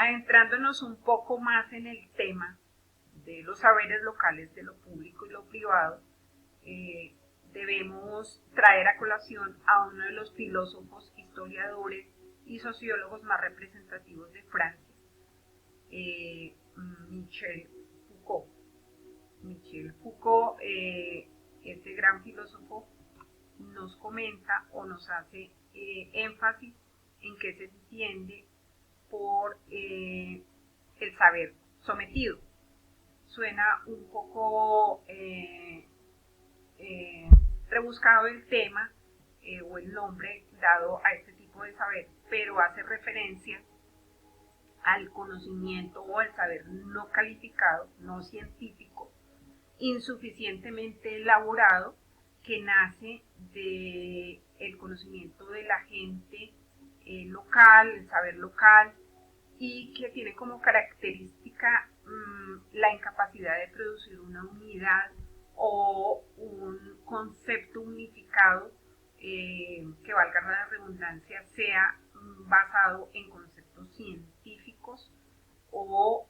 Adentrándonos un poco más en el tema de los saberes locales de lo público y lo privado, debemos traer a colación a uno de los filósofos, historiadores y sociólogos más representativos de Francia, Michel Foucault. Michel Foucault, este gran filósofo, nos comenta o nos hace énfasis en qué se entiende por el saber sometido. Suena un poco rebuscado el tema o el nombre dado a este tipo de saber, pero hace referencia al conocimiento o al saber no calificado, no científico, insuficientemente elaborado, que nace del conocimiento de la gente local, el saber local, y que tiene como característica la incapacidad de producir una unidad o un concepto unificado que, valga la redundancia, sea basado en conceptos científicos o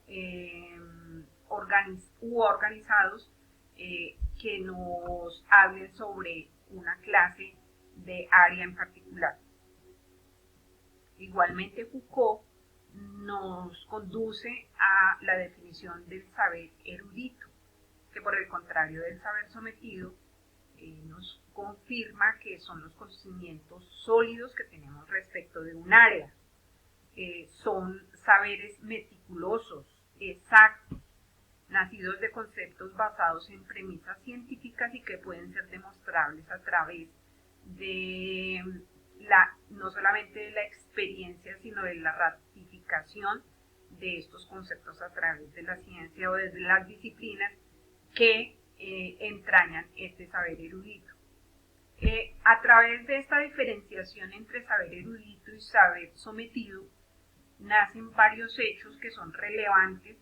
organizados que nos hablen sobre una clase de área en particular. Igualmente, Foucault nos conduce a la definición del saber erudito, que por el contrario del saber sometido, nos confirma que son los conocimientos sólidos que tenemos respecto de un área. Son saberes meticulosos, exactos, nacidos de conceptos basados en premisas científicas y que pueden ser demostrables a través de no solamente de la experiencia, sino de la ratificación de estos conceptos a través de la ciencia o desde las disciplinas que entrañan este saber erudito. A través de esta diferenciación entre saber erudito y saber sometido, nacen varios hechos que son relevantes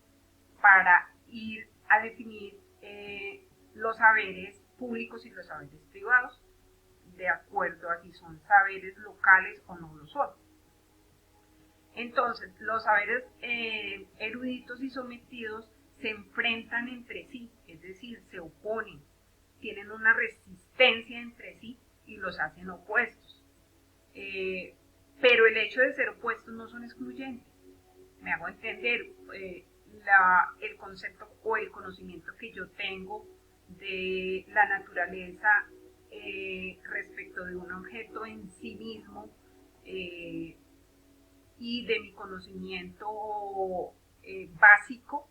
para ir a definir los saberes públicos y los saberes privados, de acuerdo a si son saberes locales o no lo son. Entonces, los saberes eruditos y sometidos se enfrentan entre sí, es decir, se oponen, tienen una resistencia entre sí y los hacen opuestos. Pero el hecho de ser opuestos no son excluyentes. Me hago entender, el concepto o el conocimiento que yo tengo de la naturaleza respecto de un objeto en sí mismo y de mi conocimiento básico,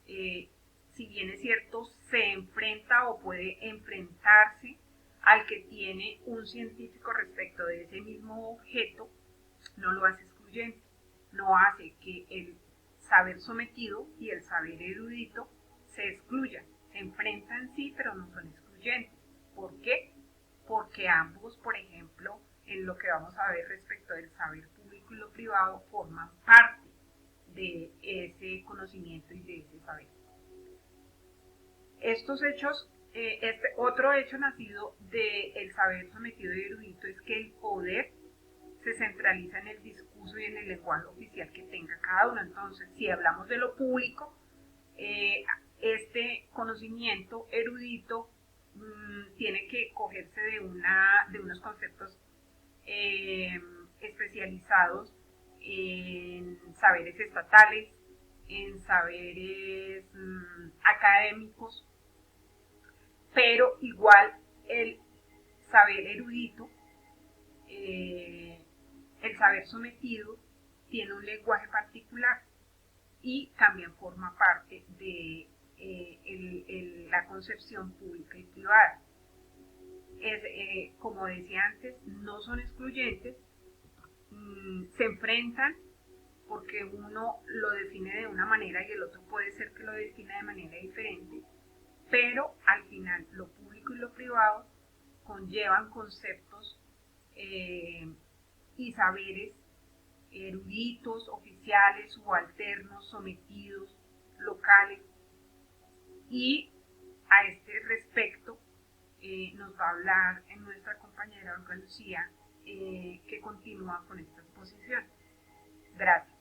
si bien es cierto, se enfrenta o puede enfrentarse al que tiene un científico respecto de ese mismo objeto, no lo hace excluyente, no hace que el saber sometido y el saber erudito se excluyan, se enfrentan sí, pero no son excluyentes. ¿Por qué? Porque ambos, por ejemplo, en lo que vamos a ver respecto del saber público y lo privado, forman parte de ese conocimiento y de ese saber. Estos hechos, otro hecho nacido del saber sometido y erudito es que el poder se centraliza en el discurso y en el lenguaje oficial que tenga cada uno. Entonces, si hablamos de lo público, este conocimiento erudito tiene que cogerse de unos conceptos especializados en saberes estatales, en saberes académicos, pero igual el saber erudito, el saber sometido, tiene un lenguaje particular y también forma parte de la concepción pública y privada. Como decía antes, no son excluyentes, se enfrentan porque uno lo define de una manera y el otro puede ser que lo defina de manera diferente, pero al final lo público y lo privado conllevan conceptos y saberes eruditos, oficiales, subalternos, sometidos, locales. Y a este respecto nos va a hablar nuestra compañera Olga Lucía, que continúa con esta exposición. Gracias.